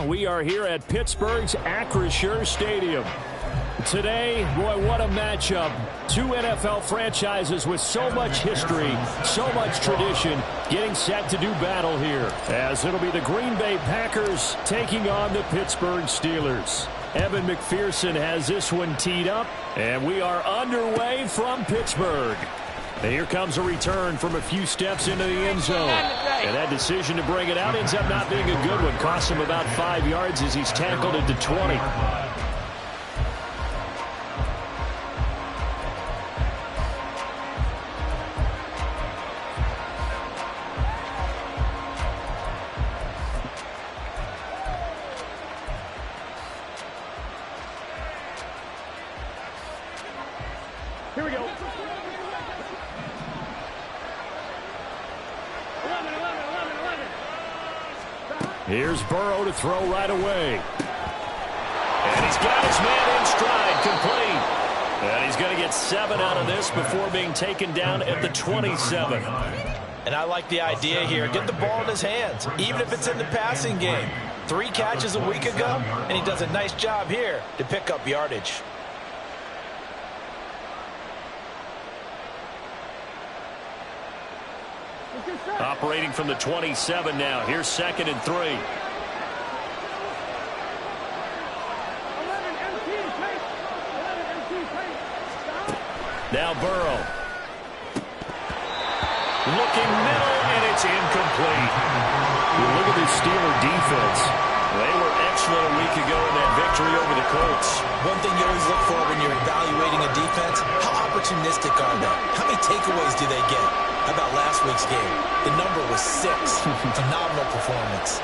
We are here at Pittsburgh's Acrisure Stadium. Today, boy, what a matchup. Two NFL franchises with so much history, so much tradition, getting set to do battle here, as it'll be the Green Bay Packers taking on the Pittsburgh Steelers. Evan McPherson has this one teed up, and we are underway from Pittsburgh. And here comes a return from a few steps into the end zone. And that decision to bring it out ends up not being a good one. Costs him about 5 yards as he's tackled into 20. Here we go. Here's Burrow to throw right away. And he's got his man in stride, complete. And he's going to get 7 out of this before being taken down at the 27. And I like the idea here. Get the ball in his hands, even if it's in the passing game. 3 catches a week ago, and he does a nice job here to pick up yardage. Operating from the 27 now. Here's 2nd and 3. Now Burrow. Looking middle, and it's incomplete. Look at this Steeler defense. They were excellent a week ago in that victory over the Colts. One thing you always look for when you're evaluating a defense, how opportunistic are they? How many takeaways do they get? How about last week's game? The number was 6. Phenomenal performance.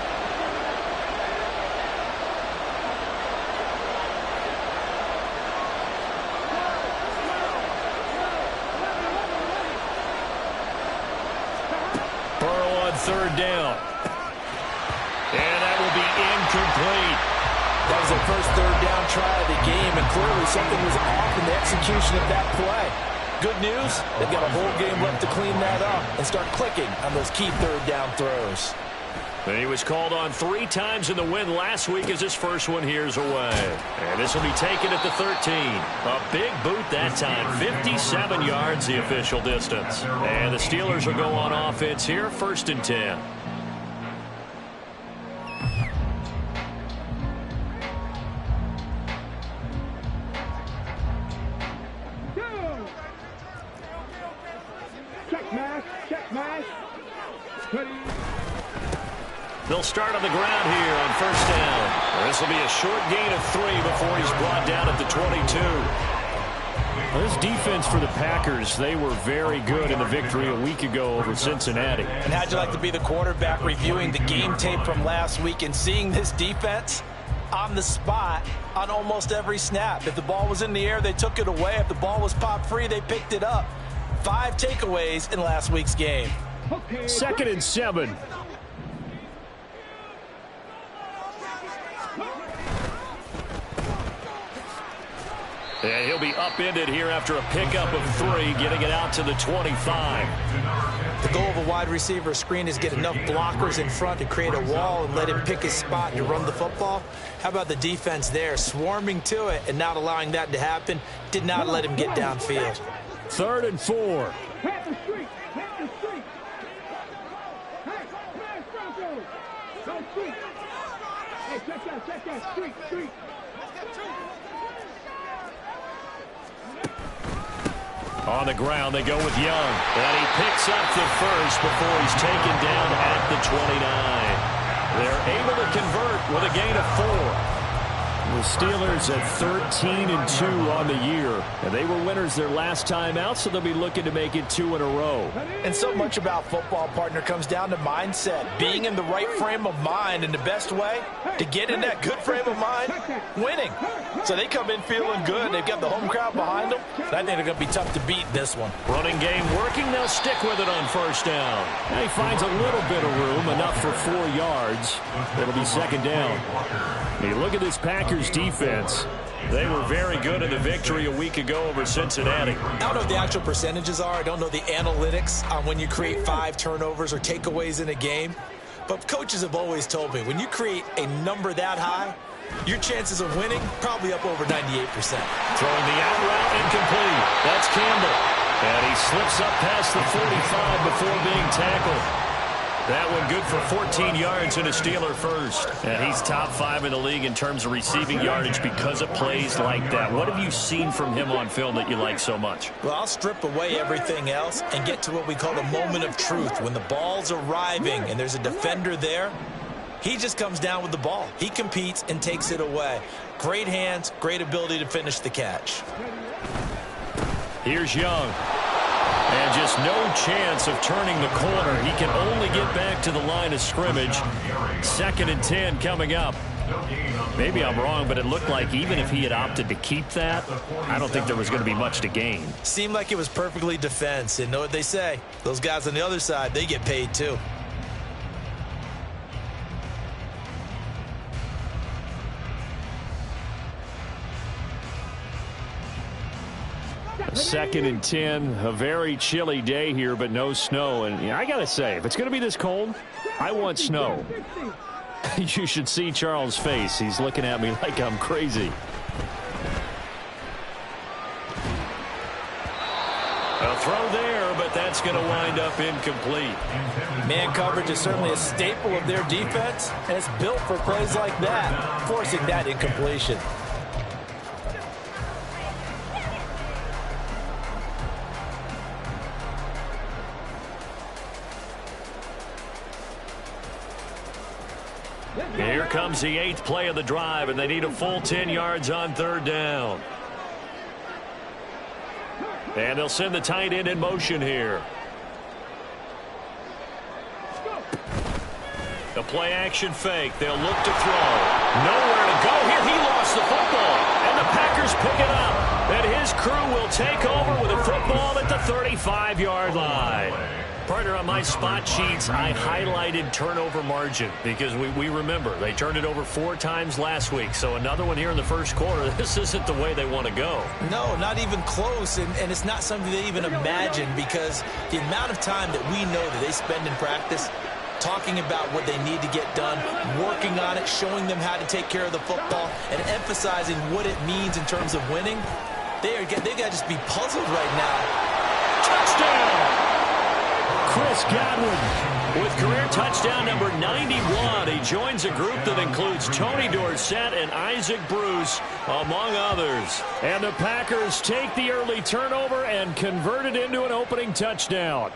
Burrow on 3rd down. And that will be incomplete. That was their first 3rd down try of the game, and clearly something was off in the execution of that play. Good news, they've got a whole game left to clean that up and start clicking on those key 3rd down throws. And he was called on 3 times in the win last week as his first one here's away. And this will be taken at the 13. A big boot that time. 57 yards the official distance. And the Steelers will go on offense here, 1st and 10. They'll start on the ground here on 1st down. This will be a short gain of 3 before he's brought down at the 22. Well, this defense for the Packers, they were very good in the victory a week ago over Cincinnati. And how'd you like to be the quarterback reviewing the game tape from last week and seeing this defense on the spot on almost every snap? If the ball was in the air, they took it away. If the ball was popped free, they picked it up. 5 takeaways in last week's game. 2nd and 7. And he'll be upended here after a pickup of 3, getting it out to the 25. The goal of a wide receiver screen is get enough blockers in front to create a wall and let him pick his spot to run the football. How about the defense there, swarming to it and not allowing that to happen? Did not let him get downfield. 3rd and 4. On the ground, they go with Young. And he picks up the first before he's taken down at the 29. They're able to convert with a gain of 4. The Steelers at 13-2 on the year. And they were winners their last time out, so they'll be looking to make it 2 in a row. And so much about football, partner, comes down to mindset. Being in the right frame of mind, and the best way to get in that good frame of mind, winning. So they come in feeling good. They've got the home crowd behind them. And I think they're going to be tough to beat this one. Running game working. They'll stick with it on 1st down. And he finds a little bit of room, enough for 4 yards. It'll be 2nd down. Hey, look at this Packers defense. They were very good in the victory a week ago over Cincinnati. I don't know what the actual percentages are. I don't know the analytics on when you create 5 turnovers or takeaways in a game. But coaches have always told me, when you create a number that high, your chances of winning probably up over 98%. Throwing the out route incomplete. That's Campbell. And he slips up past the 45 before being tackled. That one good for 14 yards and a Steeler first. And he's top 5 in the league in terms of receiving yardage because of plays like that. What have you seen from him on film that you like so much? Well, I'll strip away everything else and get to what we call the moment of truth. When the ball's arriving and there's a defender there, he just comes down with the ball. He competes and takes it away. Great hands, great ability to finish the catch. Here's Young. And just no chance of turning the corner. He can only get back to the line of scrimmage. 2nd and 10 coming up. Maybe I'm wrong, but it looked like even if he had opted to keep that, I don't think there was going to be much to gain. Seemed like it was perfectly defense. And know what they say? Those guys on the other side, they get paid too. Second and 10, a very chilly day here, but no snow. And I got to say, if it's going to be this cold, I want snow. You should see Charles' face. He's looking at me like I'm crazy. A throw there, but that's going to wind up incomplete. Man coverage is certainly a staple of their defense, and it's built for plays like that, forcing that incompletion. Here comes the 8th play of the drive, and they need a full 10 yards on 3rd down. And they'll send the tight end in motion here. The play action fake. They'll look to throw. Nowhere to go here. He lost the football, and the Packers pick it up. And his crew will take over with a football at the 35-yard line. Partner, on my spot sheets, I highlighted turnover margin because we remember they turned it over 4 times last week. So another one here in the first quarter. This isn't the way they want to go. No, not even close. And it's not something they even imagine, because the amount of time that we know that they spend in practice talking about what they need to get done, working on it, showing them how to take care of the football, and emphasizing what it means in terms of winning. They got to just be puzzled right now. Touchdown! Chris Godwin with career touchdown number 91. He joins a group that includes Tony Dorsett and Isaac Bruce, among others. And the Packers take the early turnover and convert it into an opening touchdown.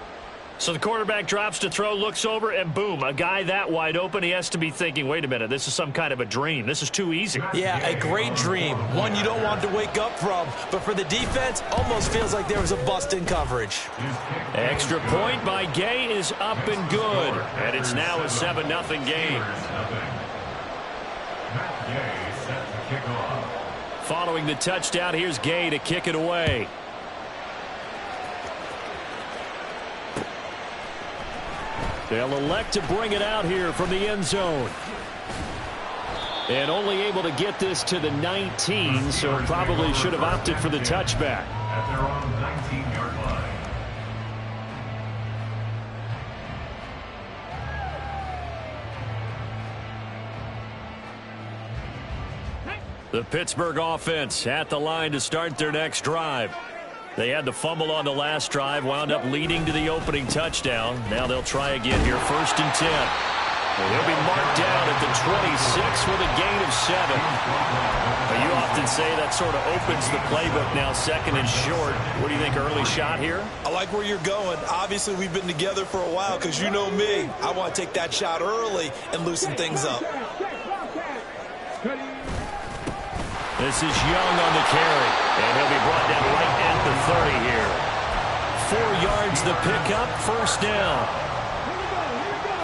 So the quarterback drops to throw, looks over, and boom, a guy that wide open, he has to be thinking, wait a minute, this is some kind of a dream. This is too easy. Yeah, a great dream. One you don't want to wake up from. But for the defense, almost feels like there was a bust in coverage. Extra point by Gay is up and good. And it's now a 7-0 game. Following the touchdown, here's Gay to kick it away. They'll elect to bring it out here from the end zone. And only able to get this to the 19, so probably should have opted for the touchback. At their own 19-yard line. The Pittsburgh offense at the line to start their next drive. They had the fumble on the last drive, wound up leading to the opening touchdown. Now they'll try again here, 1st and 10. Well, they'll be marked down at the 26 with a gain of 7. But you often say that sort of opens the playbook now, 2nd and short. What do you think, early shot here? I like where you're going. Obviously, we've been together for a while, because you know me. I want to take that shot early and loosen things up. This is Young on the carry, and he'll be brought down right at the 30 here. 4 yards the pickup, 1st down.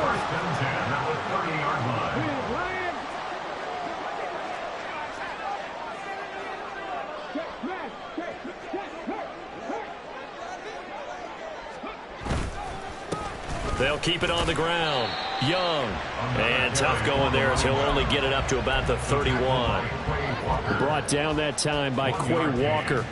First and 10 at the 30-yard line. They'll keep it on the ground. Young. And tough going there as he'll only get it up to about the 31. Brought down that time by Quay Walker.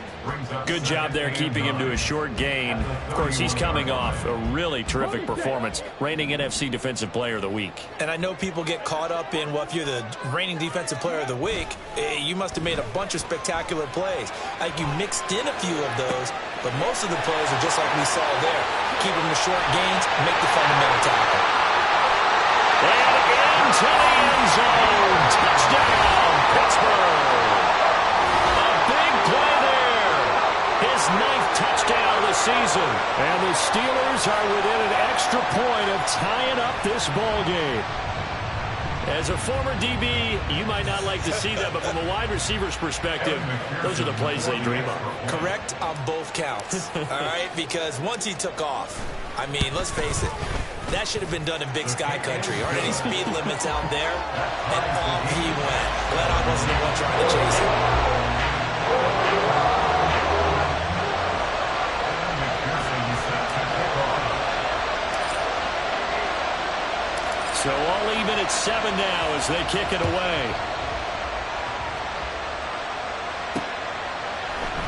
Good job there keeping him to a short gain. Of course, he's coming off a really terrific performance, reigning NFC Defensive Player of the Week. And I know people get caught up in, well, if you're the reigning Defensive Player of the Week, you must have made a bunch of spectacular plays. Like you mixed in a few of those, but most of the plays are just like we saw there. Keep them to short gains, make the fundamental tackle. And into the end zone. Touchdown, Pittsburgh. A big play there. His 9th touchdown of the season. And the Steelers are within an extra point of tying up this ball game. As a former DB, you might not like to see that, but from a wide receiver's perspective, those are the plays they dream of. Correct on both counts, all right? Because once he took off, I mean, let's face it, that should have been done in Big Sky Country. Aren't any speed limits out there? And off he went. Glad I wasn't the one trying to chase him. So all even at 7 now as they kick it away.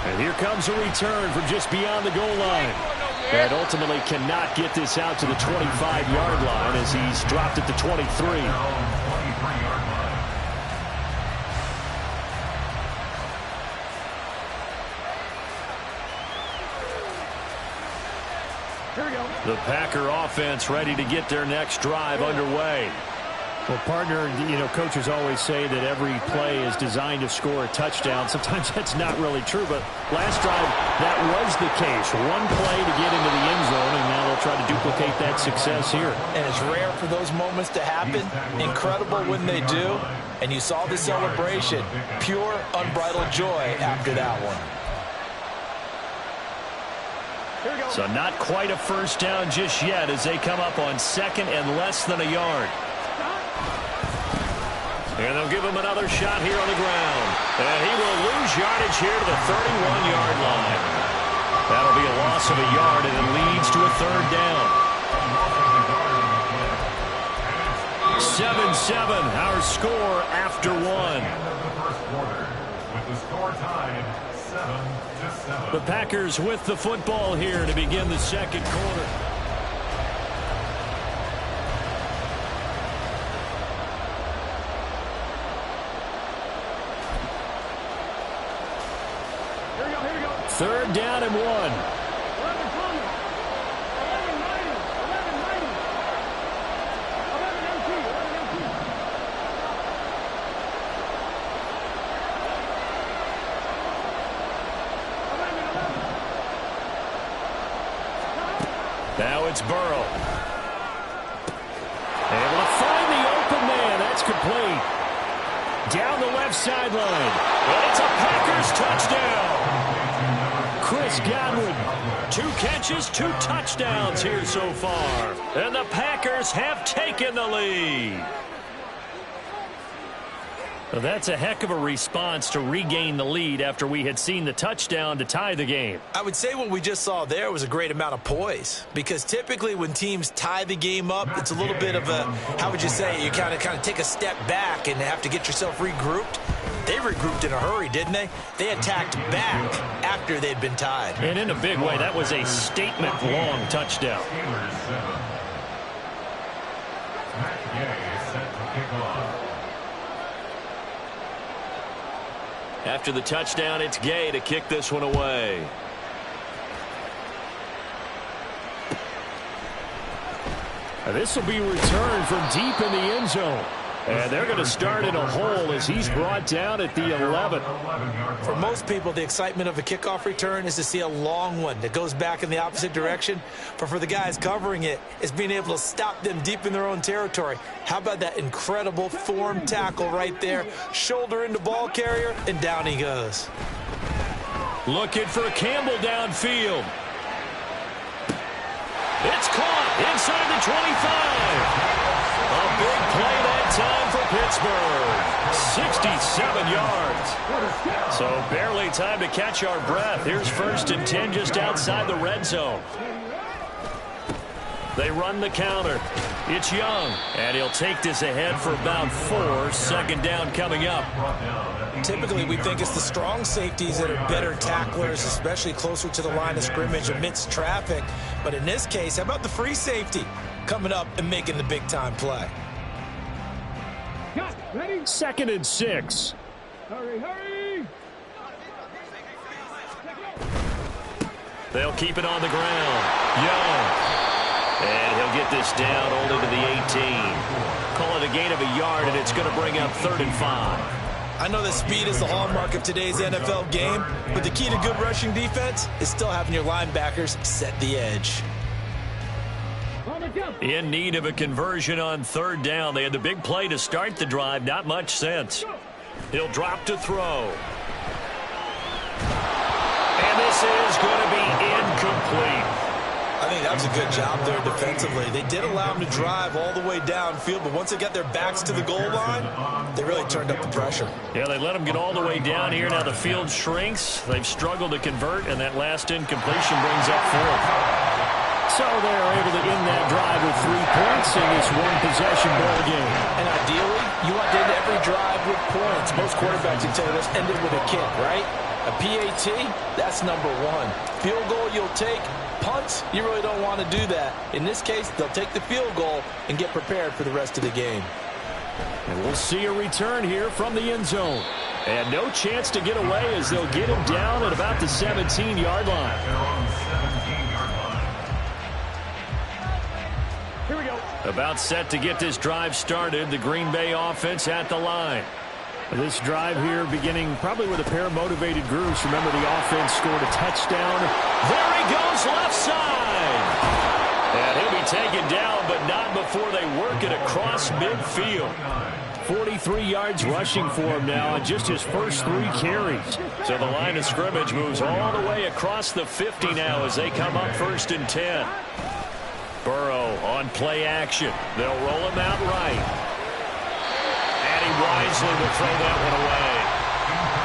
And here comes a return from just beyond the goal line. And ultimately cannot get this out to the 25-yard line as he's dropped at the 23. The Packer offense ready to get their next drive underway. Well, partner, coaches always say that every play is designed to score a touchdown. Sometimes that's not really true, but last drive, that was the case. One play to get into the end zone, and now they'll try to duplicate that success here. And it's rare for those moments to happen. Incredible when they do. And you saw the celebration. Pure, unbridled joy after that one. So not quite a first down just yet as they come up on 2nd and less than a yard. And they'll give him another shot here on the ground. And he will lose yardage here to the 31-yard line. That'll be a loss of a yard, and it leads to a 3rd down. 7-7, our score after 1. With the score tied 7-7. The Packers with the football here to begin the 2nd quarter. Third down and 1. 11-20. 11-90. 11-90. Now it's Burrow. Able to find the open man. That's complete. Down the left sideline. And it's a Packers touchdown. Chris Godwin, 2 catches, 2 touchdowns here so far. And the Packers have taken the lead. Well, that's a heck of a response to regain the lead after we had seen the touchdown to tie the game. I would say what we just saw there was a great amount of poise, because typically when teams tie the game up, it's a little bit of a, how would you say, you kind of take a step back and have to get yourself regrouped. They regrouped in a hurry, didn't they? They attacked back after they'd been tied. And in a big way, that was a statement-long touchdown. After the touchdown, it's Gay to kick this one away. This will be returned from deep in the end zone. And they're going to start in a hole as he's brought down at the 11. For most people, the excitement of a kickoff return is to see a long one that goes back in the opposite direction. But for the guys covering it, it's being able to stop them deep in their own territory. How about that incredible form tackle right there? Shoulder into ball carrier, and down he goes. Looking for Campbell downfield. It's caught inside the 25. A big play that time for Pittsburgh. 67 yards. So barely time to catch our breath. Here's 1st and 10 just outside the red zone. They run the counter. It's Young, and he'll take this ahead for about 4. Second down coming up. Typically, we think it's the strong safeties that are better tacklers, especially closer to the line of scrimmage amidst traffic. But in this case, how about the free safety coming up and making the big-time play? Ready? 2nd and 6. Hurry! They'll keep it on the ground. Young. And he'll get this down only to the 18. Call it a gain of a yard, and it's going to bring up 3rd and 5. I know that speed is the hallmark of today's NFL game, but the key to good rushing defense is still having your linebackers set the edge. In need of a conversion on 3rd down. They had the big play to start the drive. Not much sense. He'll drop to throw. And this is going to be incomplete. I think that was a good job there defensively. They did allow them to drive all the way downfield, but once they got their backs to the goal line, they really turned up the pressure. Yeah, they let them get all the way down here. Now the field shrinks. They've struggled to convert, and that last incompletion brings up 4th. So they're able to end that drive with 3 points in this one-possession ball game. And ideally, you want to end every drive with points. Most quarterbacks would tell you, let's end it with a kick, right? A PAT, that's number 1. Field goal you'll take. Punts, you really don't want to do that. In this case, they'll take the field goal and get prepared for the rest of the game. And we'll see a return here from the end zone. And no chance to get away as they'll get him down at about the 17-yard line. Here we go. About set to get this drive started. The Green Bay offense at the line. This drive here beginning probably with a pair of motivated groups. Remember, the offense scored a touchdown. There he goes, left side. And he'll be taken down, but not before they work it across midfield. 43 yards rushing for him now on just his first 3 carries. So the line of scrimmage moves all the way across the 50 now as they come up 1st and 10. Burrow on play action. They'll roll him out right. He wisely will throw that one away.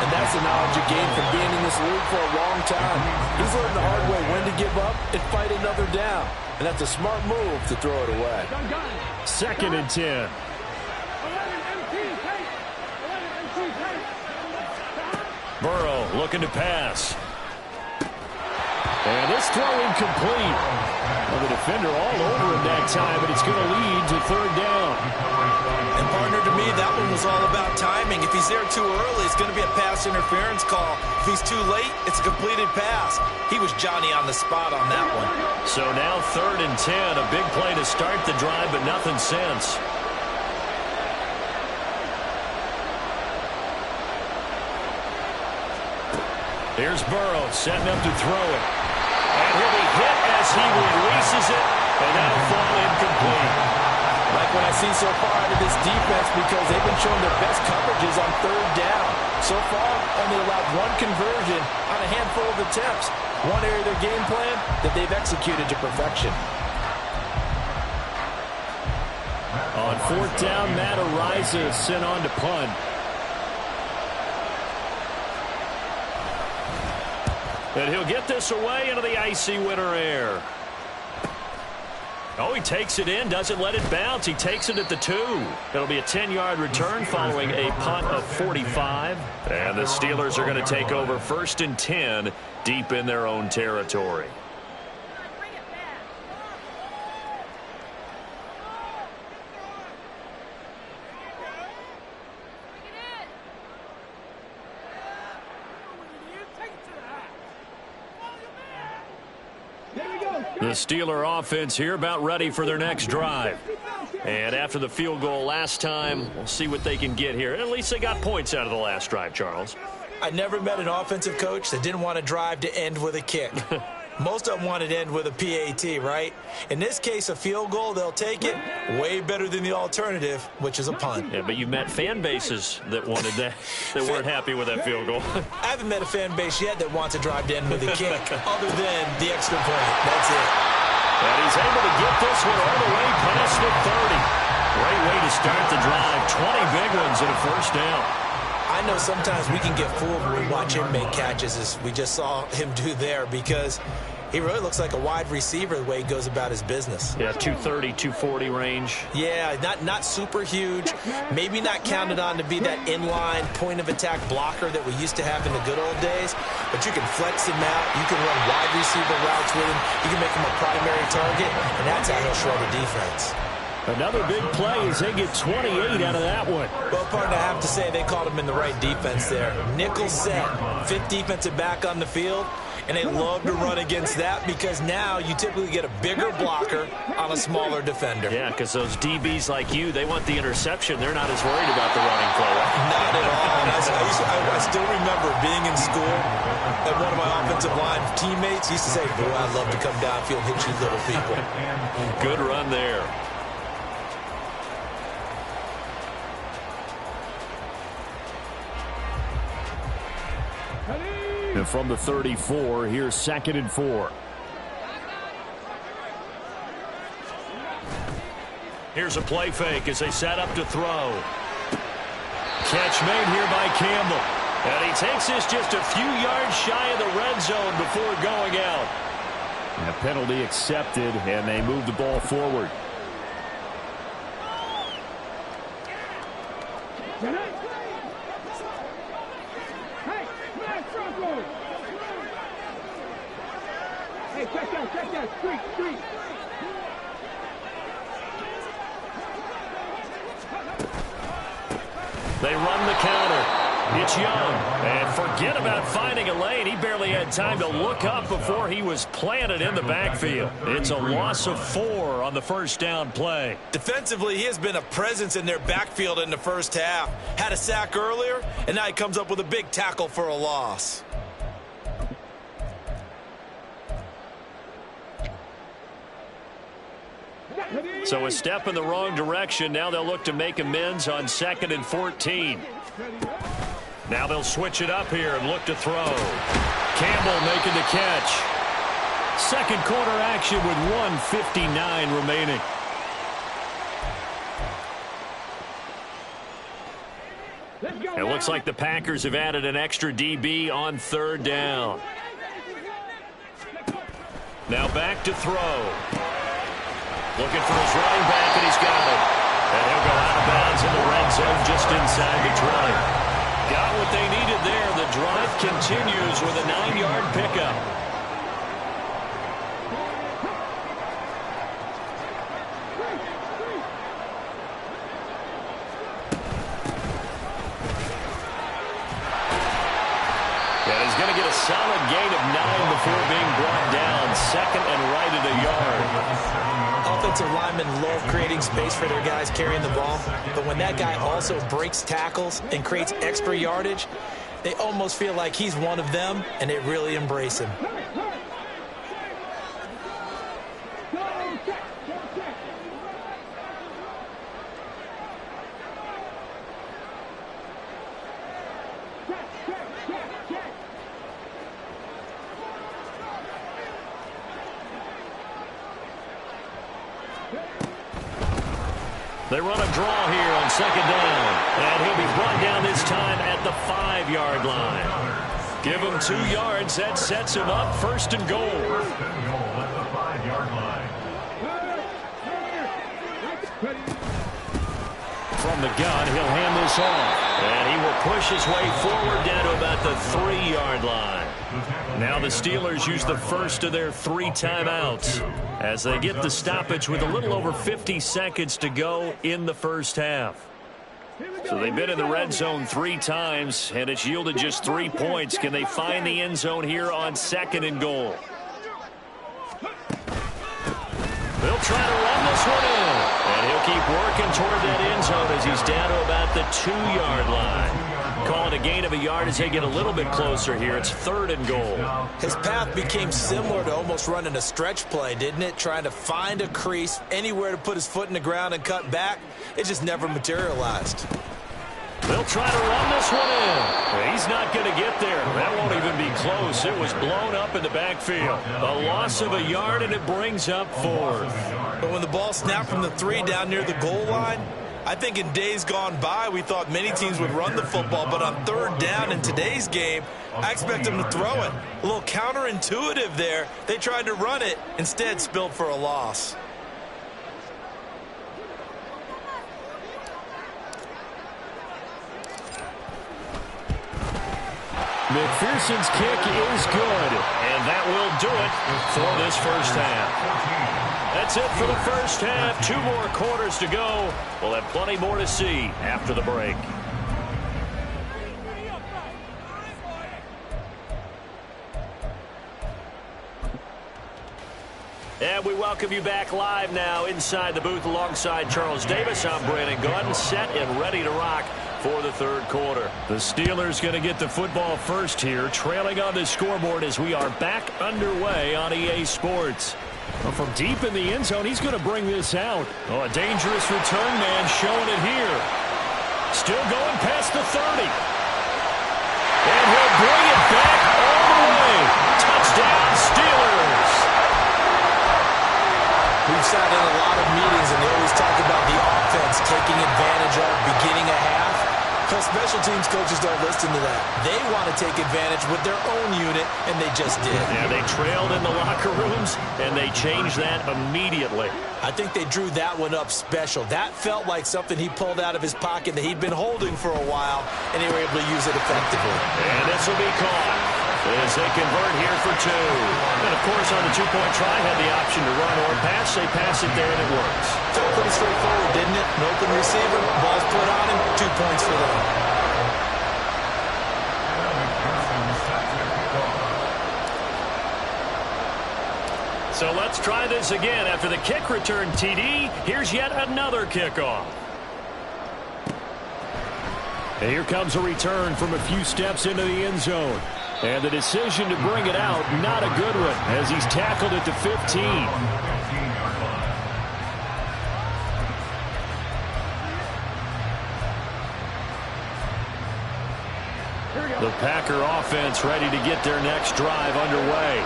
And that's the knowledge you gain from being in this league for a long time. He's learned the hard way when to give up and fight another down. And that's a smart move to throw it away. 2nd and 10. Burrow looking to pass. And this throw incomplete. Well, the defender all over him that time, but it's going to lead to 3rd down. And partner, to me, that one was all about timing. If he's there too early, it's going to be a pass interference call. If he's too late, it's a completed pass. He was Johnny on the spot on that one. So now 3rd and 10, a big play to start the drive, but nothing since. Here's Burrow setting up to throw it. And he'll be hit as he releases it, and that'll fall incomplete. Like what I see so far out of this defense, because they've been showing their best coverages on 3rd down. So far, only allowed 1 conversion on a handful of attempts. One area of their game plan that they've executed to perfection. On 4th down, Matt Araiza sent on to punt. And he'll get this away into the icy winter air. Oh, he takes it in, doesn't let it bounce. He takes it at the 2. It'll be a 10-yard return following a punt of 45. And the Steelers are going to take over 1st and 10 deep in their own territory. The Steeler offense here about ready for their next drive. And after the field goal last time, we'll see what they can get here. At least they got points out of the last drive, Charles. I never met an offensive coach that didn't want to drive to end with a kick. Most of them wanted to end with a PAT, right? In this case, a field goal, they'll take it. Way better than the alternative, which is a punt. Yeah, but you've met fan bases that wanted that, that weren't happy with that field goal. I haven't met a fan base yet that wants to drive to end with a kick, other than the extra point. That's it. And he's able to get this one all the way past the 30. Great way to start the drive. 20 big ones and a 1st down. I know sometimes we can get fooled when we watch him make catches, as we just saw him do there, because He really looks like a wide receiver the way he goes about his business. Yeah, 230, 240 range. Yeah, not super huge. Maybe not counted on to be that inline point-of-attack blocker that we used to have in the good old days. But you can flex him out. You can run wide receiver routes with him. You can make him a primary target, and that's how he'll shred a defense. Another big play as they get 28 out of that one. Well, partner, I have to say they called him in the right defense there. Nickel set, fifth defensive back on the field, and they love to run against that because now you typically get a bigger blocker on a smaller defender. Yeah, because those DBs like you, they want the interception. They're not as worried about the running play. Right? Not at all. I still remember being in school, and one of my offensive line teammates used to say, boy, I'd love to come downfield and hit you little people. Good run there. And from the 34, here's 2nd and 4. Here's a play fake as they set up to throw. Catch made here by Campbell. And he takes this just a few yards shy of the red zone before going out. And a penalty accepted, and they move the ball forward. Check that, street. They run the counter. It's Young. And forget about finding a lane. He barely had time to look up before he was planted in the backfield. It's a loss of 4 on the first down play. Defensively, he has been a presence in their backfield in the first half. Had a sack earlier, and now he comes up with a big tackle for a loss. So a step in the wrong direction. Now they'll look to make amends on 2nd and 14. Now they'll switch it up here and look to throw. Campbell making the catch. Second quarter action with 1:59 remaining. It looks like the Packers have added an extra DB on 3rd down. Now back to throw. Looking for his running back, and he's got it. And he'll go out of bounds in the red zone just inside the 20. Got what they needed there. The drive continues with a 9-yard pickup. And he's going to get a solid gain of 9 before being brought down. 2nd and right at a yard. Offensive linemen love creating space for their guys carrying the ball, but when that guy also breaks tackles and creates extra yardage, they almost feel like he's one of them, and they really embrace him. They run a draw here on 2nd down. And he'll be brought down this time at the 5-yard line. Give him 2 yards. That sets him up 1st and goal. 1st and goal at the 5-yard line. From the gun, he'll hand this off. And he will push his way forward down to about the 3-yard line. Now the Steelers use the first of their 3 timeouts as they get the stoppage with a little over 50 seconds to go in the first half. So they've been in the red zone 3 times, and it's yielded just 3 points. Can they find the end zone here on 2nd and goal? They'll try to run this one in. And he'll keep working toward that end zone as he's down to about the 2-yard line. Call it a gain of a yard as they get a little bit closer here. It's 3rd and goal. His path became similar to almost running a stretch play, didn't it? Trying to find a crease, anywhere to put his foot in the ground and cut back. It just never materialized. They'll try to run this one in. He's not going to get there. That won't even be close. It was blown up in the backfield. A loss of a yard, and it brings up 4th. But when the ball snapped from the 3 down near the goal line, I think in days gone by, we thought many teams would run the football, but on third down in today's game, I expect them to throw it. A little counterintuitive there. They tried to run it, instead spilled for a loss. McPherson's kick is good, and that will do it for this first half. That's it for the first half. 2 more quarters to go. We'll have plenty more to see after the break. And we welcome you back live now inside the booth alongside Charles Davis. I'm Brandon Gunn, set and ready to rock for the third quarter. The Steelers going to get the football first here, trailing on the scoreboard as we are back underway on EA Sports. Well, from deep in the end zone, he's going to bring this out. Oh, a dangerous return man showing it here. Still going past the 30. And he'll bring it back all the way. Touchdown, Steelers. We've sat in a lot of meetings, and they always talk about the offense taking advantage of beginning a half. Because special teams coaches don't listen to that. They want to take advantage with their own unit, and they just did. Yeah, they trailed in the locker rooms, and they changed that immediately. I think they drew that one up special. That felt like something he pulled out of his pocket that he'd been holding for a while, and they were able to use it effectively. And this will be caught as they convert here for 2. And, of course, on the 2-point try, had the option to run or pass. They pass it there, and it works. Felt pretty straightforward, didn't it? An open receiver, ball's put on him, 2 points for them. So let's try this again. After the kick return TD, here's yet another kickoff. And here comes a return from a few steps into the end zone. And the decision to bring it out, not a good one, as he's tackled at the 15. The Packer offense ready to get their next drive underway.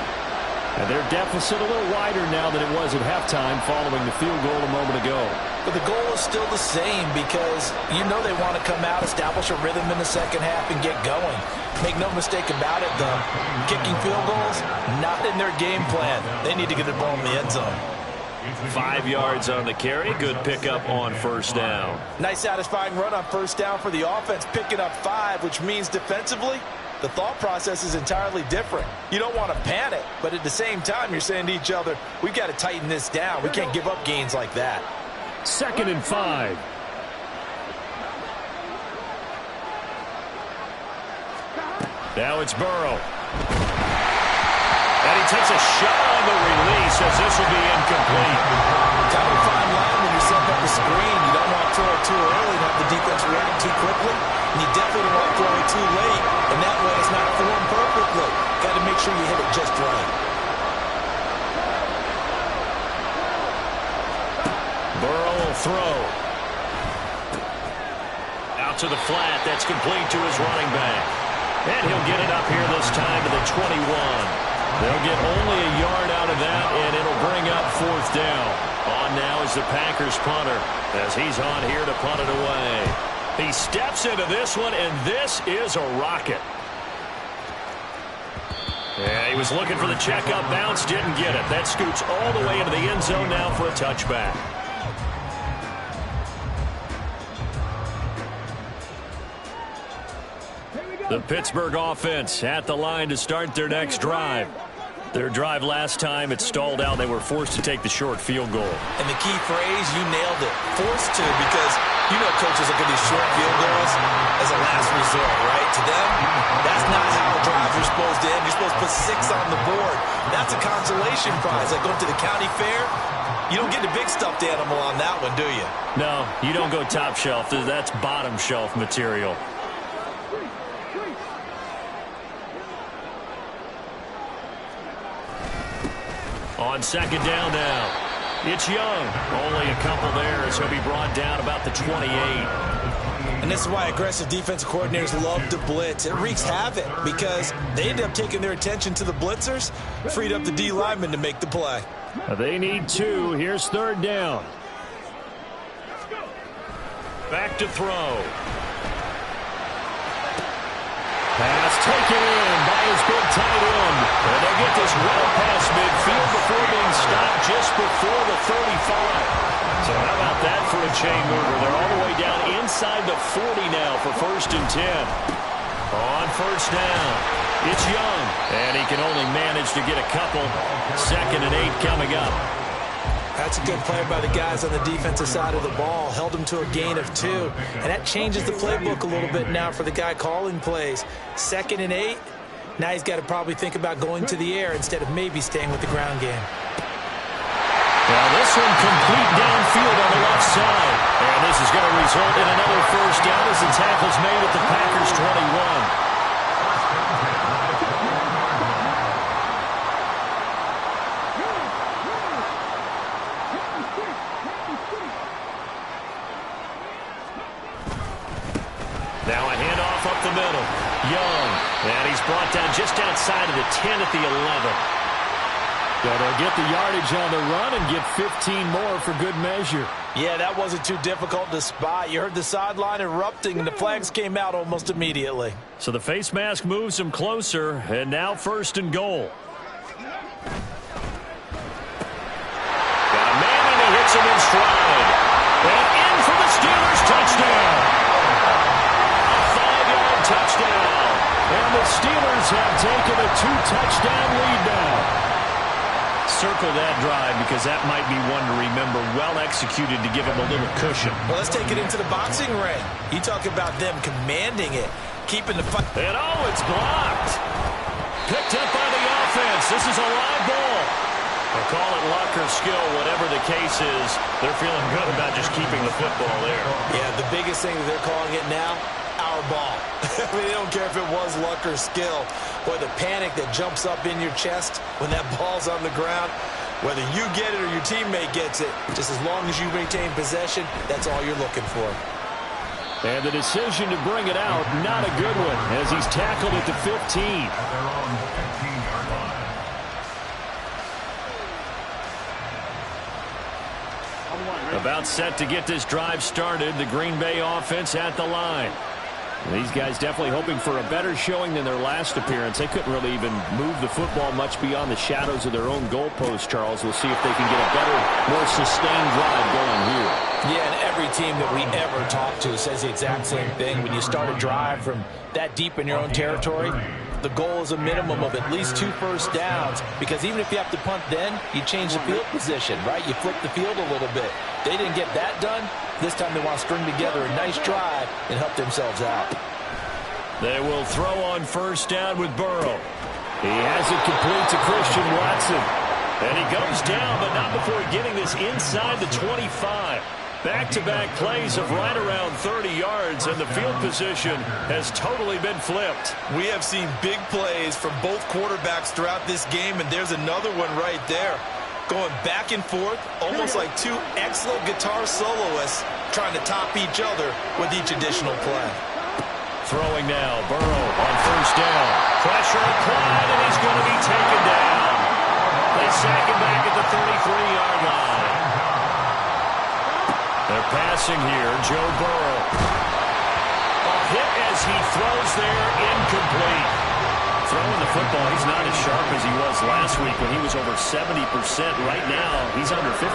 And their deficit a little wider now than it was at halftime following the field goal a moment ago. But the goal is still the same because you know they want to come out, establish a rhythm in the second half, and get going. Make no mistake about it, though. Kicking field goals, not in their game plan. They need to get the ball in the end zone. 5 yards on the carry. Good pickup on first down. Nice satisfying run on first down for the offense, picking up 5, which means defensively, the thought process is entirely different. You don't want to panic, but at the same time, you're saying to each other, we've got to tighten this down. We can't give up gains like that. 2nd and 5. Now it's Burrow. And he takes a shot on the release as this will be incomplete. Kind of a fine line when you set up the screen. You don't want to throw it too early and have the defense react too quickly. And you definitely don't want to throw it too late. And that way it's not formed perfectly. Got to make sure you hit it just right. Burrow will throw. Out to the flat. That's complete to his running back. And he'll get it up here this time to the 21. They'll get only a yard out of that, and it'll bring up 4th down. On now is the Packers punter as he's on here to punt it away. He steps into this one, and this is a rocket. Yeah, he was looking for the checkup bounce, didn't get it. That scoots all the way into the end zone now for a touchback. The Pittsburgh offense at the line to start their next drive. Their drive last time, it stalled out. They were forced to take the short field goal. And the key phrase, you nailed it. Forced to, because you know coaches look at these short field goals as a last resort, right? To them, that's not how drives are supposed to end. You're supposed to put 6 on the board. That's a consolation prize. Like going to the county fair, you don't get the big stuffed animal on that one, do you? No, you don't go top shelf. That's bottom shelf material. On 2nd down now. It's Young. Only a couple there as he'll be brought down about the 28. And this is why aggressive defensive coordinators love to blitz. It wreaks havoc because they end up taking their attention to the blitzers, freed up the D lineman to make the play. They need 2. Here's 3rd down. Back to throw. Pass taken in by his big tight end. And they get this well past midfield before being stopped just before the 35. So how about that for a chain mover? They're all the way down inside the 40 now for 1st and 10. On 1st down, it's Young. And he can only manage to get a couple. 2nd and 8 coming up. That's a good play by the guys on the defensive side of the ball. Held them to a gain of 2. And that changes the playbook a little bit now for the guy calling plays. 2nd and 8. Now he's got to probably think about going to the air instead of maybe staying with the ground game. Now this one complete downfield on the left side. And this is going to result in another 1st down as the tackle's made at the Packers' 21. Now a handoff up the middle. Young. And he's brought down just outside of the 10 at the 11. So they'll get the yardage on the run and get 15 more for good measure. Yeah, that wasn't too difficult to spot. You heard the sideline erupting, and the flags came out almost immediately. So the face mask moves him closer, and now 1st and goal. Got a man, and he hits him in stride. And in for the Steelers touchdown. Touchdown. And the Steelers have taken a 2-touchdown lead now. Circle that drive because that might be one to remember. Well executed to give him a little cushion. Well, let's take it into the boxing ring. You talk about them commanding it, keeping the fight. And oh, it's blocked. Picked up by the offense. This is a live ball. I'll call it luck or skill, whatever the case is. They're feeling good about just keeping the football there. Yeah, the biggest thing that they're calling it now, our ball. I mean, they don't care if it was luck or skill. Boy, the panic that jumps up in your chest when that ball's on the ground, whether you get it or your teammate gets it, just as long as you maintain possession, that's all you're looking for. And the decision to bring it out, not a good one, as he's tackled at the 15. They're on the 15-yard line. About set to get this drive started. The Green Bay offense at the line. These guys definitely hoping for a better showing than their last appearance. They couldn't really even move the football much beyond the shadows of their own goalpost, Charles. We'll see if they can get a better, more sustained drive going here. Yeah, and every team that we ever talk to says the exact same thing. When you start a drive from that deep in your own territory, the goal is a minimum of at least 2 1st downs, because even if you have to punt then, you change the field position, right? You flip the field a little bit. They didn't get that done. This time they want to string together a nice drive and help themselves out. They will throw on 1st down with Burrow. He has it complete to Christian Watson. And he goes down, but not before getting this inside the 25. Back-to-back plays of right around 30 yards, and the field position has totally been flipped. We have seen big plays from both quarterbacks throughout this game, and there's another one right there. Going back and forth, almost like 2 excellent guitar soloists trying to top each other with each additional play. Throwing now, Burrow on 1st down. Pressure applied, and he's going to be taken down. They sack him back at the 33-yard line. They're passing here, Joe Burrow. A hit as he throws there, incomplete. Throwing the football, he's not as sharp as he was last week when he was over 70%. Right now, he's under 50%.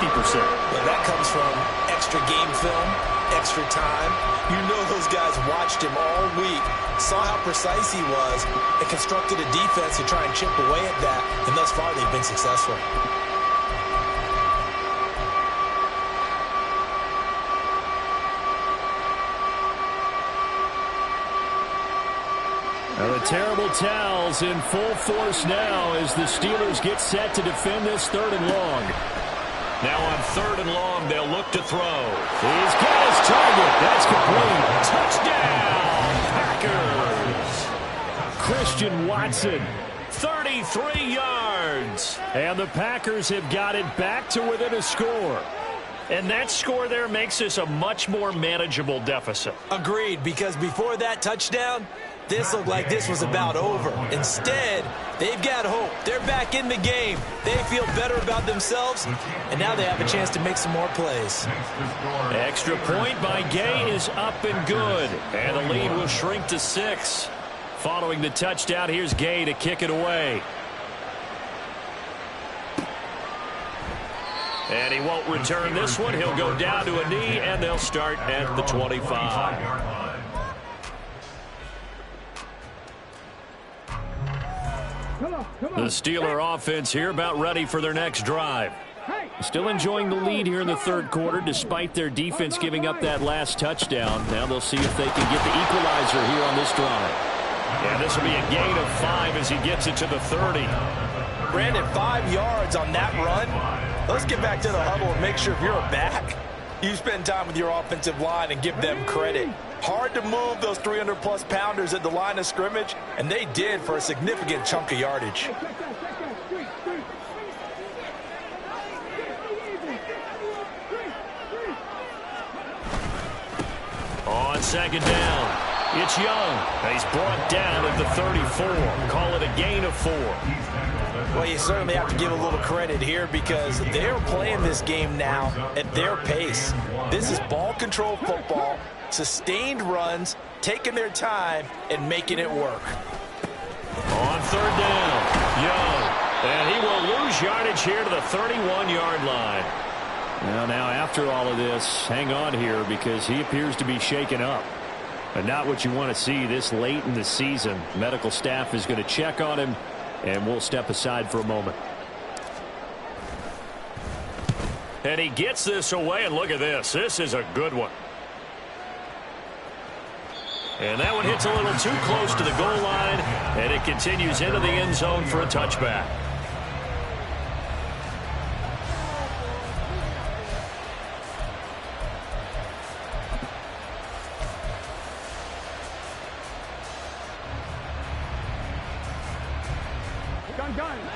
Well, that comes from extra game film, extra time. You know those guys watched him all week, saw how precise he was, and constructed a defense to try and chip away at that, and thus far they've been successful. Now the terrible towels in full force now as the Steelers get set to defend this 3rd and long. Now on 3rd and long, they'll look to throw. He's got his target. That's complete. Touchdown, Packers. Christian Watson, 33 yards. And the Packers have got it back to within a score. And that score there makes this a much more manageable deficit. Agreed, because before that touchdown, This looked like this was about over. Instead, they've got hope. They're back in the game. They feel better about themselves, and now they have a chance to make some more plays. Extra point by Gay is up and good, and the lead will shrink to 6. Following the touchdown, here's Gay to kick it away. And he won't return this one. He'll go down to a knee, and they'll start at the 25. The Steeler offense here about ready for their next drive. Still enjoying the lead here in the third quarter despite their defense giving up that last touchdown. Now they'll see if they can get the equalizer here on this drive. And this will be a gain of 5 as he gets it to the 30. Brandon, 5 yards on that run. Let's get back to the huddle and make sure if you're a back, you spend time with your offensive line and give them credit. Hard to move those 300-plus pounders at the line of scrimmage, and they did for a significant chunk of yardage. On second down, it's Young. He's brought down at the 34. Call it a gain of 4. Well, you certainly have to give a little credit here because they're playing this game now at their pace. This is ball control football, sustained runs, taking their time and making it work. On third down, Young. And he will lose yardage here to the 31-yard line. Now after all of this, hang on here because he appears to be shaken up. And not what you want to see this late in the season. Medical staff is going to check on him, and we'll step aside for a moment. And he gets this away, and look at this. This is a good one. And that one hits a little too close to the goal line, and it continues into the end zone for a touchback.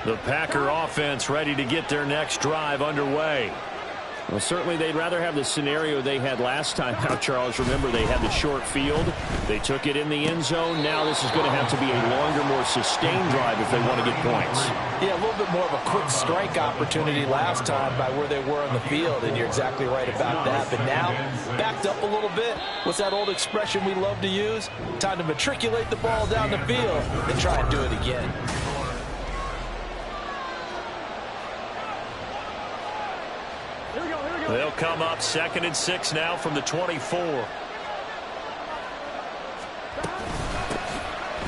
The Packer offense ready to get their next drive underway. Well, certainly they'd rather have the scenario they had last time out, Charles. Remember, they had the short field. They took it in the end zone. Now this is going to have to be a longer, more sustained drive if they want to get points. Yeah, a little bit more of a quick strike opportunity last time by where they were on the field, and you're exactly right about that. But now, backed up a little bit. What's that old expression we love to use? Time to matriculate the ball down the field and try and do it again. They'll come up 2nd and 6 now from the 24.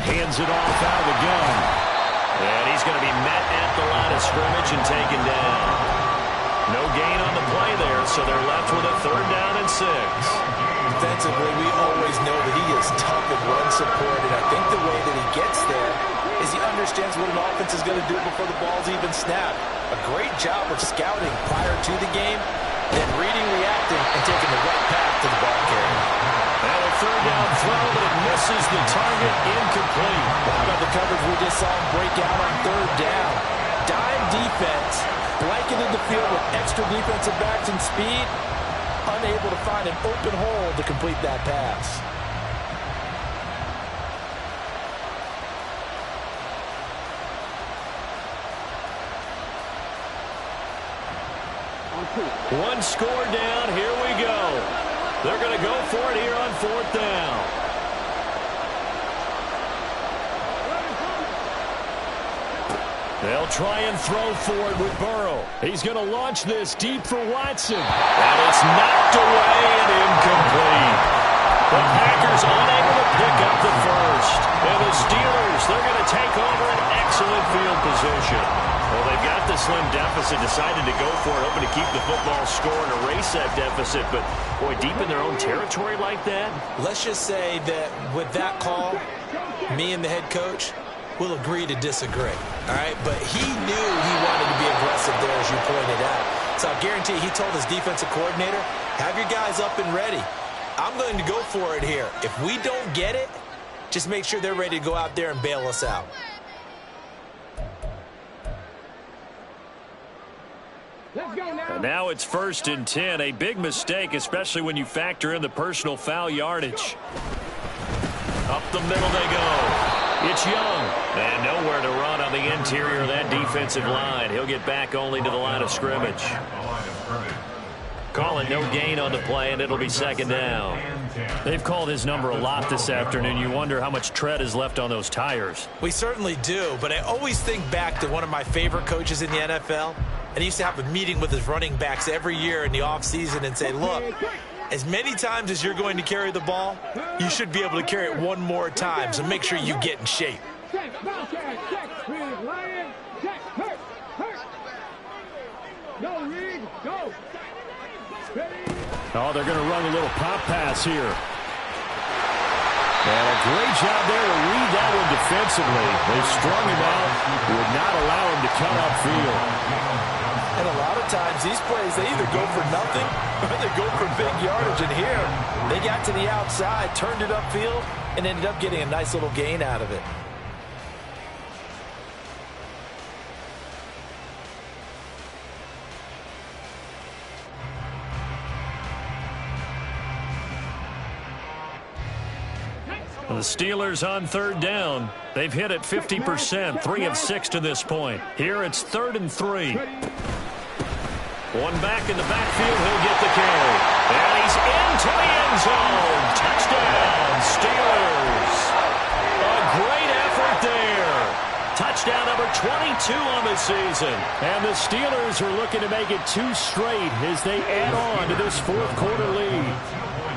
Hands it off out of the gun. And he's going to be met at the line of scrimmage and taken down. No gain on the play there, so they're left with a 3rd down and 6. Defensively, we always know that he is tough in run support, and I think the way that he gets there is he understands what an offense is going to do before the ball's even snapped. A great job of scouting prior to the game, then reading, reacting, and taking the right path to the ball carrier. And a 3rd down throw, but it misses the target, incomplete. How about the coverage we just saw him break out on 3rd down? Dime defense, blanketed the field with extra defensive backs and speed, unable to find an open hole to complete that pass. One score down. Here we go. They're going to go for it here on 4th down. They'll try and throw for it with Burrow. He's going to launch this deep for Watson. And it's knocked away and incomplete. The Packers unable to pick up the first. And the Steelers, they're going to take over an excellent field position. Well, they've got the slim deficit, decided to go for it, hoping to keep the football score and erase that deficit. But, boy, deep in their own territory like that. Let's just say that with that call, me and the head coach will agree to disagree. All right? But he knew he wanted to be aggressive there, as you pointed out. So I guarantee he told his defensive coordinator, have your guys up and ready. I'm going to go for it here. If we don't get it, just make sure they're ready to go out there and bail us out. And now it's 1st and 10. A big mistake, especially when you factor in the personal foul yardage. Up the middle they go. It's Young. And nowhere to run on the interior of that defensive line. He'll get back only to the line of scrimmage. Calling no gain on the play, and it'll be second down. They've called his number a lot this afternoon. You wonder how much tread is left on those tires. We certainly do, but I always think back to one of my favorite coaches in the NFL. And he used to have a meeting with his running backs every year in the offseason and say, look, as many times as you're going to carry the ball, you should be able to carry it one more time, so make sure you get in shape. Oh, they're going to run a little pop pass here. And a great job there to read that one defensively. They strung him out, would not allow him to cut upfield. And a lot of times, these plays, they either go for nothing or they go for big yardage. And here, they got to the outside, turned it upfield, and ended up getting a nice little gain out of it. The Steelers on third down. They've hit it 50%, 3 of 6 to this point. Here it's 3rd and 3. One back in the backfield, he'll get the carry. And he's into the end zone. Touchdown, Steelers. A great effort there. Touchdown number 22 on the season. And the Steelers are looking to make it 2 straight as they add on to this fourth quarter lead.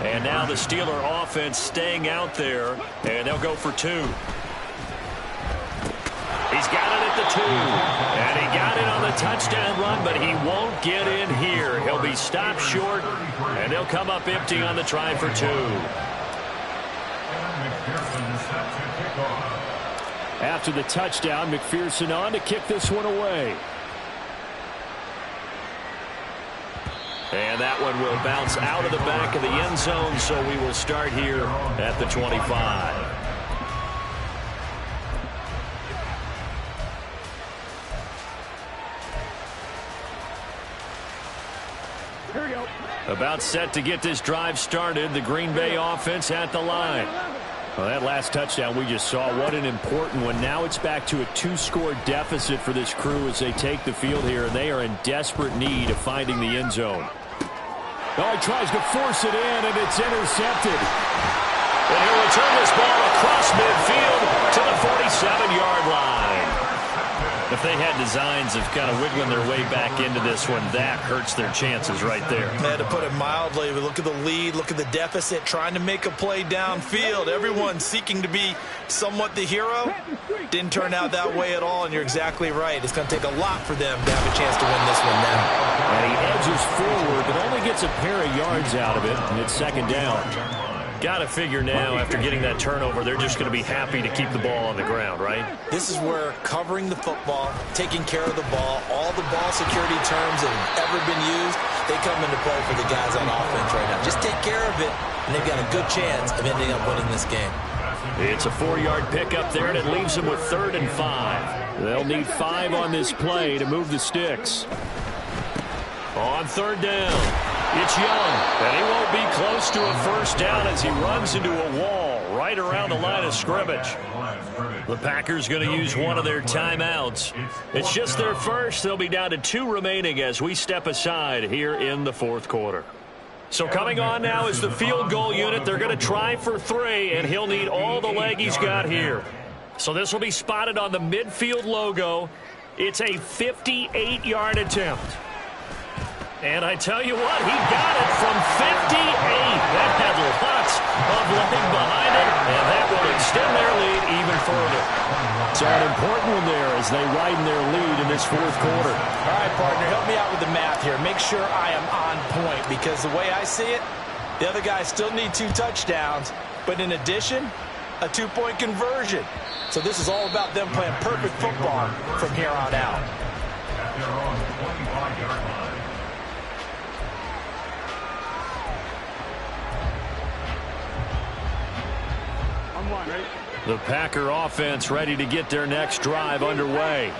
And now the Steeler offense staying out there, and they'll go for 2. He's got it at the 2. And he got it on the touchdown run, but he won't get in here. He'll be stopped short, and they'll come up empty on the try for 2. After the touchdown, McPherson on to kick this one away. And that one will bounce out of the back of the end zone, so we will start here at the 25. Here we go. About set to get this drive started, the Green Bay offense at the line. Well, that last touchdown we just saw, what an important one. Now it's back to a 2-score deficit for this crew as they take the field here, and they are in desperate need of finding the end zone. Oh, he tries to force it in, and it's intercepted. And he'll return this ball across midfield to the 47-yard line. If they had designs of kind of wiggling their way back into this one, that hurts their chances right there. They had to put it mildly. Look at the lead, look at the deficit, trying to make a play downfield. Everyone seeking to be somewhat the hero. Didn't turn out that way at all, and you're exactly right. It's going to take a lot for them to have a chance to win this one now. And he edges forward, but only gets a pair of yards out of it, and it's second down. Got to figure now, after getting that turnover, they're just going to be happy to keep the ball on the ground, right? This is where covering the football, taking care of the ball, all the ball security terms that have ever been used, they come into play for the guys on offense right now. Just take care of it, and they've got a good chance of ending up winning this game. It's a 4-yard pickup there, and it leaves them with 3rd and 5. They'll need 5 on this play to move the sticks. On 3rd down. It's Young, and he won't be close to a first down as he runs into a wall right around the line of scrimmage. The Packers going to use one of their timeouts. It's just their first. They'll be down to 2 remaining as we step aside here in the fourth quarter. So coming on now is the field goal unit. They're going to try for 3, and he'll need all the leg he's got here. So this will be spotted on the midfield logo. It's a 58-yard attempt. And I tell you what, he got it from 58. That had lots of leg behind it, and that will extend their lead even further. So an important one there as they widen their lead in this fourth quarter. All right, partner, help me out with the math here. Make sure I am on point, because the way I see it, the other guys still need 2 touchdowns, but in addition, a 2-point conversion. So this is all about them playing perfect football from here on out. They're on the 25-yard line. I'm one, right? The Packer offense ready to get their next drive underway.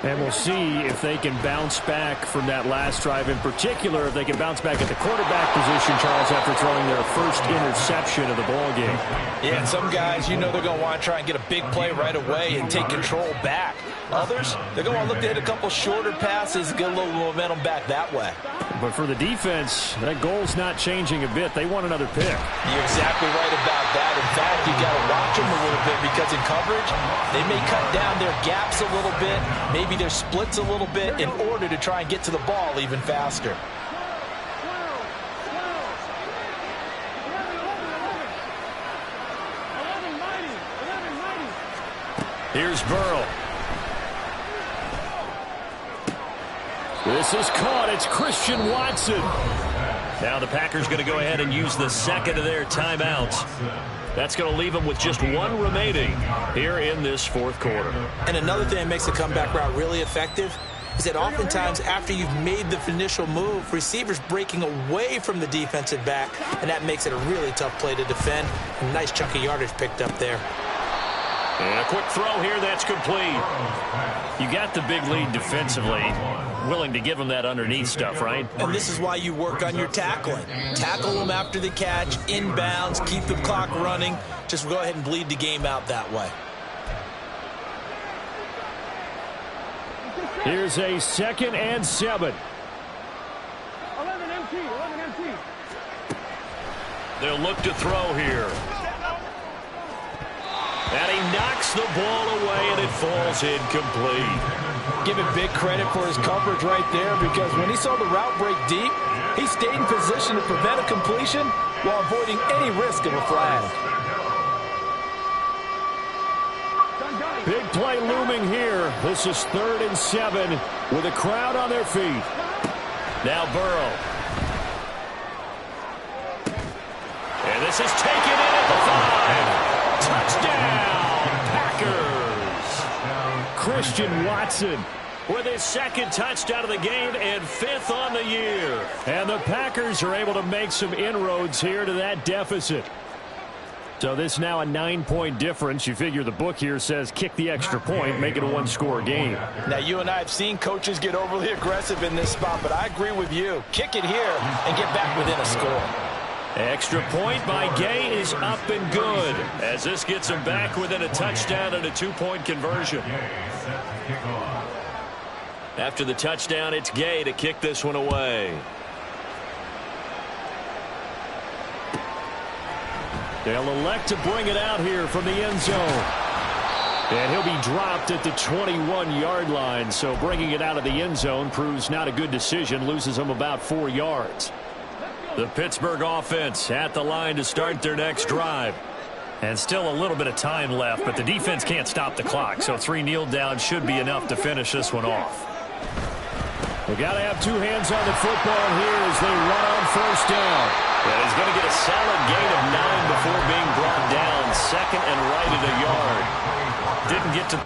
And we'll see if they can bounce back from that last drive. In particular, if they can bounce back at the quarterback position, Charles, after throwing their first interception of the ball game. Yeah, and some guys, you know they're going to want to try and get a big play right away and take control back. Others, they're going to want to look to hit a couple shorter passes and get a little momentum back that way. But for the defense, that goal's not changing a bit. They want another pick. You're exactly right about that. In fact, you got to watch them a little bit because in coverage, they may cut down their gaps a little bit, maybe their splits a little bit in order to try and get to the ball even faster. Here's Burrow. This is caught. It's Christian Watson. Now the Packers going to go ahead and use the second of their timeouts. That's going to leave them with just one remaining here in this fourth quarter. And another thing that makes the comeback route really effective is that oftentimes after you've made the initial move, receivers breaking away from the defensive back, and that makes it a really tough play to defend. A nice chunk of yardage picked up there. And a quick throw here that's complete. You got the big lead defensively. Willing to give them that underneath stuff, right? And this is why you work on your tackling. Tackle them after the catch, inbounds, keep the clock running. Just go ahead and bleed the game out that way. Here's a 2nd and 7. 11 MT. They'll look to throw here. And he knocks the ball away, and it falls incomplete. Give him big credit for his coverage right there, because when he saw the route break deep, he stayed in position to prevent a completion while avoiding any risk of a flag. Big play looming here. This is 3rd and 7 with a crowd on their feet. Now Burrow. And this is taken in at the 5. Touchdown, Packers. Christian Watson with his 2nd touchdown of the game and 5th on the year. And the Packers are able to make some inroads here to that deficit. So this now a 9-point difference. You figure the book here says kick the extra point, make it a 1-score game. Now, you and I have seen coaches get overly aggressive in this spot, but I agree with you. Kick it here and get back within a score. Extra point by Gay is up and good, as this gets him back within a touchdown and a 2-point conversion. After the touchdown, it's Gay to kick this one away. They'll elect to bring it out here from the end zone. And he'll be dropped at the 21-yard line, so bringing it out of the end zone proves not a good decision, loses him about 4 yards. The Pittsburgh offense at the line to start their next drive. And still a little bit of time left, but the defense can't stop the clock, so 3 kneel downs should be enough to finish this one off. We got to have 2 hands on the football here as they run on 1st down. And he's going to get a solid gain of 9 before being brought down. 2nd and right at a yard. Didn't get to...